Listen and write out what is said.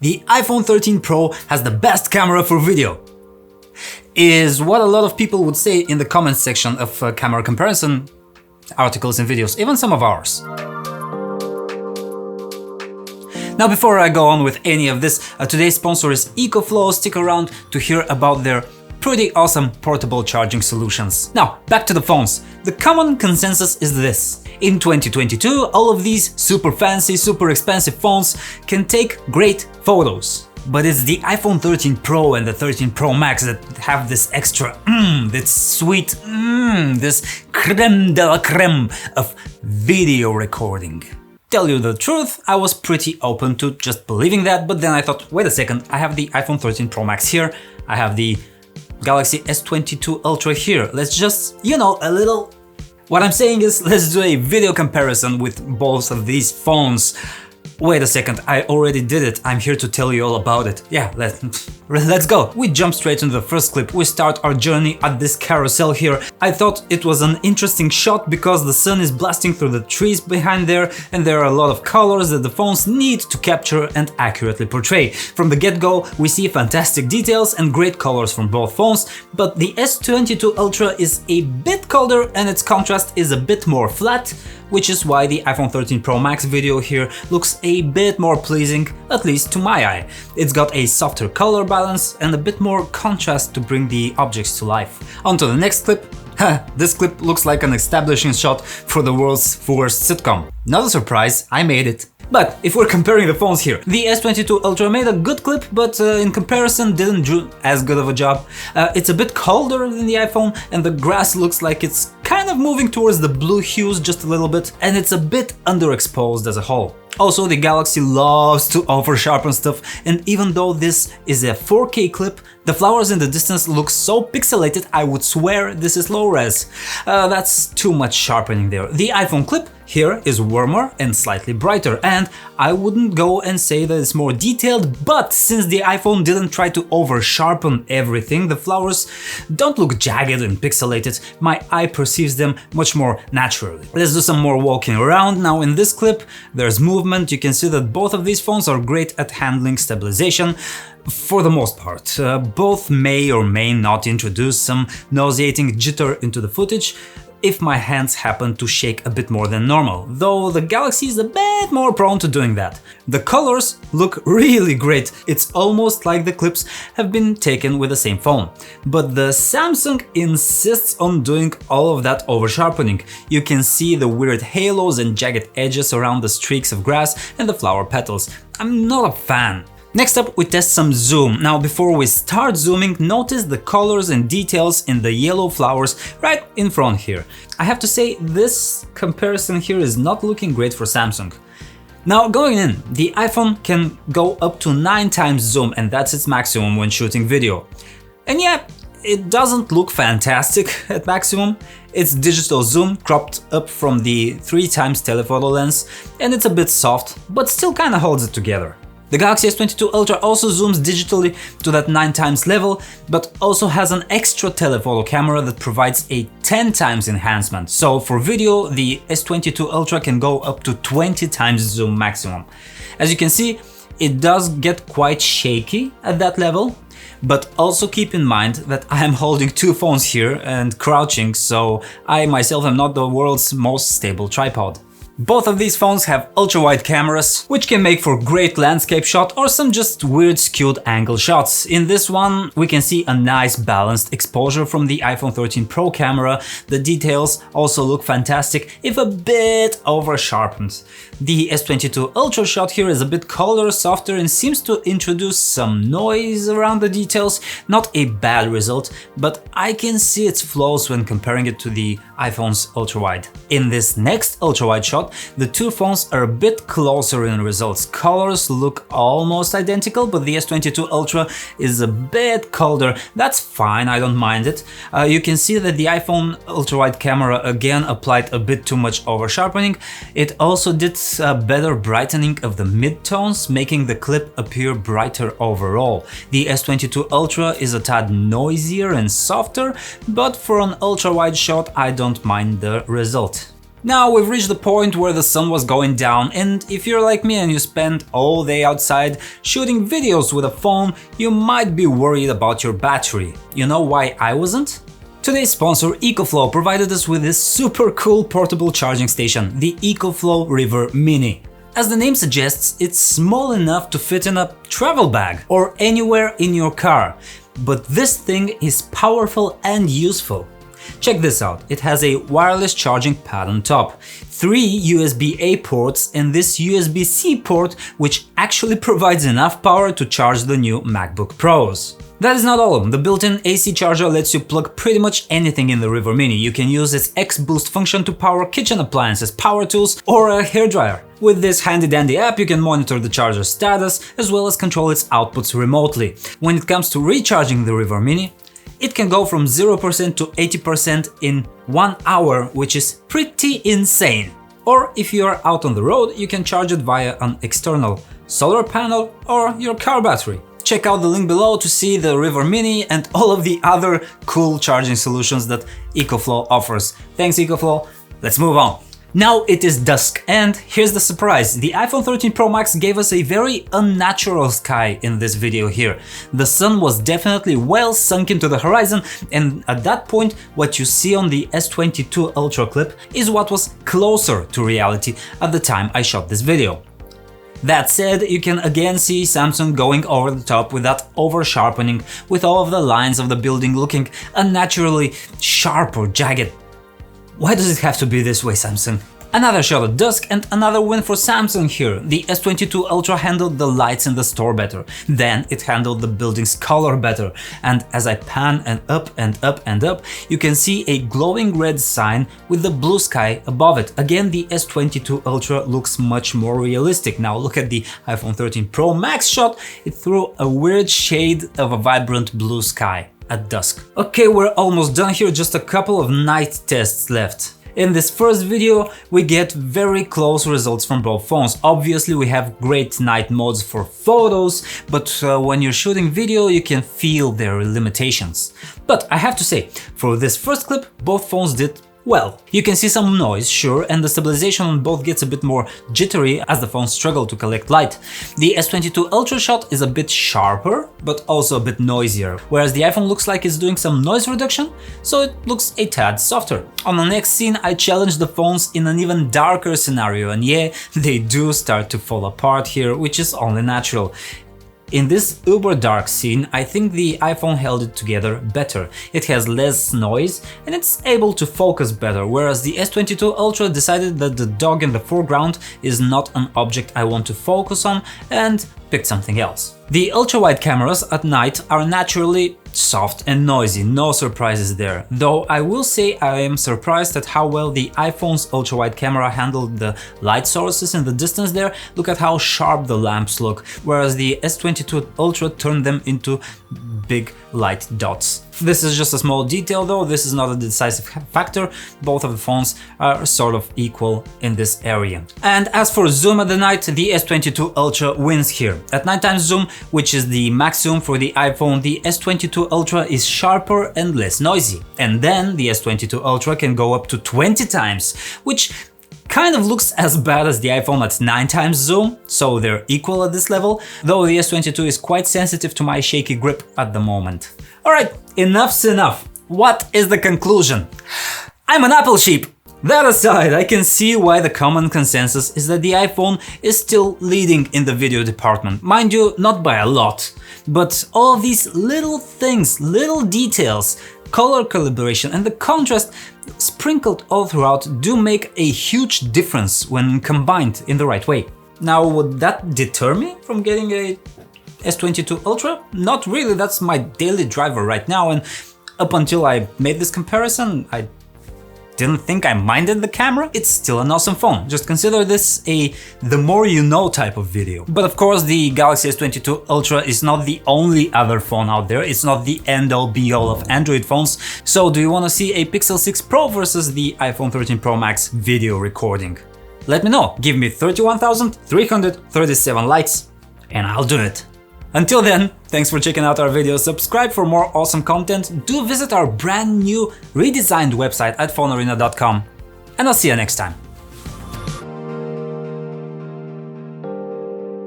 The iPhone 13 Pro has the best camera for video, is what a lot of people would say in the comments section of camera comparison articles and videos, even some of ours. Now, before I go on with any of this, today's sponsor is EcoFlow. Stick around to hear about their pretty awesome portable charging solutions. Now, back to the phones. The common consensus is this. In 2022, all of these super fancy, super expensive phones can take great photos. But it's the iPhone 13 Pro and the 13 Pro Max that have this extra this sweet this creme de la creme of video recording. Tell you the truth, I was pretty open to just believing that, but then I thought, wait a second, I have the iPhone 13 Pro Max here, I have the Galaxy S22 Ultra here. Let's just, a little... What I'm saying is, let's do a video comparison with both of these phones. Wait a second, I already did it. I'm here to tell you all about it. Yeah, let's go. We jump straight into the first clip. We start our journey at this carousel here. I thought it was an interesting shot because the sun is blasting through the trees behind there, and there are a lot of colors that the phones need to capture and accurately portray. From the get-go, we see fantastic details and great colors from both phones, but the S22 Ultra is a bit colder and its contrast is a bit more flat, which is why the iPhone 13 Pro Max video here looks a bit more pleasing, at least to my eye. It's got a softer color balance and a bit more contrast to bring the objects to life. On to the next clip. This clip looks like an establishing shot for the world's worst sitcom. Not a surprise, I made it. But if we're comparing the phones here, the S22 Ultra made a good clip, but in comparison didn't do as good of a job. It's a bit colder than the iPhone, and the grass looks like it's kind of moving towards the blue hues just a little bit, and it's a bit underexposed as a whole. Also, the Galaxy loves to over-sharpen stuff, and even though this is a 4K clip, the flowers in the distance look so pixelated I would swear this is low-res. That's too much sharpening there. The iPhone clip here is warmer and slightly brighter, and I wouldn't go and say that it's more detailed, but since the iPhone didn't try to over-sharpen everything, the flowers don't look jagged and pixelated. My eye perceives them much more naturally. Let's do some more walking around. Now in this clip, there's movement. You can see that both of these phones are great at handling stabilization. For the most part, both may or may not introduce some nauseating jitter into the footage if my hands happen to shake a bit more than normal, though the Galaxy is a bit more prone to doing that. The colors look really great, it's almost like the clips have been taken with the same phone. But the Samsung insists on doing all of that over-sharpening. You can see the weird halos and jagged edges around the streaks of grass and the flower petals. I'm not a fan. Next up, we test some zoom. Now, before we start zooming, notice the colors and details in the yellow flowers right in front here. I have to say, this comparison here is not looking great for Samsung. Now, going in, the iPhone can go up to 9 times zoom, and that's its maximum when shooting video. And yeah, it doesn't look fantastic at maximum. It's digital zoom cropped up from the 3 times telephoto lens, and it's a bit soft, but still kinda holds it together. The Galaxy S22 Ultra also zooms digitally to that 9 times level, but also has an extra telephoto camera that provides a 10 times enhancement. So for video, the S22 Ultra can go up to 20 times zoom maximum. As you can see, it does get quite shaky at that level, but also keep in mind that I am holding 2 phones here and crouching, so I myself am not the world's most stable tripod. Both of these phones have ultra-wide cameras, which can make for great landscape shot or some just weird skewed angle shots. In this one, we can see a nice balanced exposure from the iPhone 13 Pro camera. The details also look fantastic, if a bit over-sharpened. The S22 Ultra shot here is a bit colder, softer, and seems to introduce some noise around the details. Not a bad result, but I can see its flaws when comparing it to the iPhone's ultra-wide. In this next ultra-wide shot, the 2 phones are a bit closer in results. Colors look almost identical, but the S22 Ultra is a bit colder. That's fine, I don't mind it. You can see that the iPhone ultra-wide camera again applied a bit too much over-sharpening. It also did a better brightening of the midtones, making the clip appear brighter overall. The S22 Ultra is a tad noisier and softer, but for an ultra-wide shot I don't mind the result. Now we've reached the point where the sun was going down, and if you're like me and you spend all day outside shooting videos with a phone, you might be worried about your battery. You know why I wasn't? Today's sponsor EcoFlow provided us with this super cool portable charging station, the EcoFlow River Mini. As the name suggests, it's small enough to fit in a travel bag or anywhere in your car. But this thing is powerful and useful. Check this out, it has a wireless charging pad on top, 3 USB-A ports and this USB-C port which actually provides enough power to charge the new MacBook Pros. That is not all, the built-in AC charger lets you plug pretty much anything in the River Mini. You can use its X-Boost function to power kitchen appliances, power tools or a hairdryer. With this handy-dandy app you can monitor the charger's status as well as control its outputs remotely. When it comes to recharging the River Mini, it can go from 0% to 80% in 1 hour, which is pretty insane. Or if you are out on the road, you can charge it via an external solar panel or your car battery. Check out the link below to see the River Mini and all of the other cool charging solutions that EcoFlow offers. Thanks EcoFlow, let's move on. Now it is dusk, and here's the surprise. The iPhone 13 Pro Max gave us a very unnatural sky in this video here. The sun was definitely well sunk into the horizon, and at that point what you see on the S22 Ultra clip is what was closer to reality at the time I shot this video. That said, you can again see Samsung going over the top with that over-sharpening, with all of the lines of the building looking unnaturally sharp or jagged. Why does it have to be this way, Samsung? Another shot at dusk and another win for Samsung here. The S22 Ultra handled the lights in the store better, then it handled the building's color better, and as I pan and up and up and up, you can see a glowing red sign with the blue sky above it. Again, the S22 Ultra looks much more realistic. Now look at the iPhone 13 Pro Max shot, it threw a weird shade of a vibrant blue sky at dusk. Okay, we're almost done here, just a couple of night tests left. In this first video, we get very close results from both phones. Obviously, we have great night modes for photos, but when you're shooting video, you can feel their limitations. But I have to say, for this first clip, both phones did well. You can see some noise, sure, and the stabilization on both gets a bit more jittery as the phones struggle to collect light. The S22 Ultra shot is a bit sharper, but also a bit noisier, whereas the iPhone looks like it's doing some noise reduction, so it looks a tad softer. On the next scene, I challenged the phones in an even darker scenario, and yeah, they do start to fall apart here, which is only natural. In this uber dark scene, I think the iPhone held it together better. It has less noise and it's able to focus better, whereas the S22 Ultra decided that the dog in the foreground is not an object I want to focus on and picked something else. The ultra-wide cameras at night are naturally soft and noisy, no surprises there. Though I will say I am surprised at how well the iPhone's ultra-wide camera handled the light sources in the distance there. Look at how sharp the lamps look, whereas the S22 Ultra turned them into big light dots. This is just a small detail though, this is not a decisive factor, both of the phones are sort of equal in this area. And as for zoom at the night, the S22 Ultra wins here. At nighttime zoom, which is the max zoom for the iPhone, the S22 Ultra is sharper and less noisy. And then the S22 Ultra can go up to 20 times, which kind of looks as bad as the iPhone at 9 times zoom, so they're equal at this level, though the S22 is quite sensitive to my shaky grip at the moment. Alright, enough's enough. What is the conclusion? I'm an Apple sheep! That aside, I can see why the common consensus is that the iPhone is still leading in the video department. Mind you, not by a lot, but all of these little things, little details, color calibration and the contrast sprinkled all throughout do make a huge difference when combined in the right way. Now, would that deter me from getting a S22 Ultra? Not really, that's my daily driver right now, and up until I made this comparison, I didn't think I minded the camera. It's still an awesome phone. Just consider this a the more you know type of video. But of course the Galaxy S22 Ultra is not the only other phone out there. It's not the end-all be-all of Android phones. So do you want to see a Pixel 6 Pro versus the iPhone 13 Pro Max video recording? Let me know. Give me 31,337 likes and I'll do it. Until then, thanks for checking out our video, subscribe for more awesome content, do visit our brand new redesigned website at PhoneArena.com. and I'll see you next time.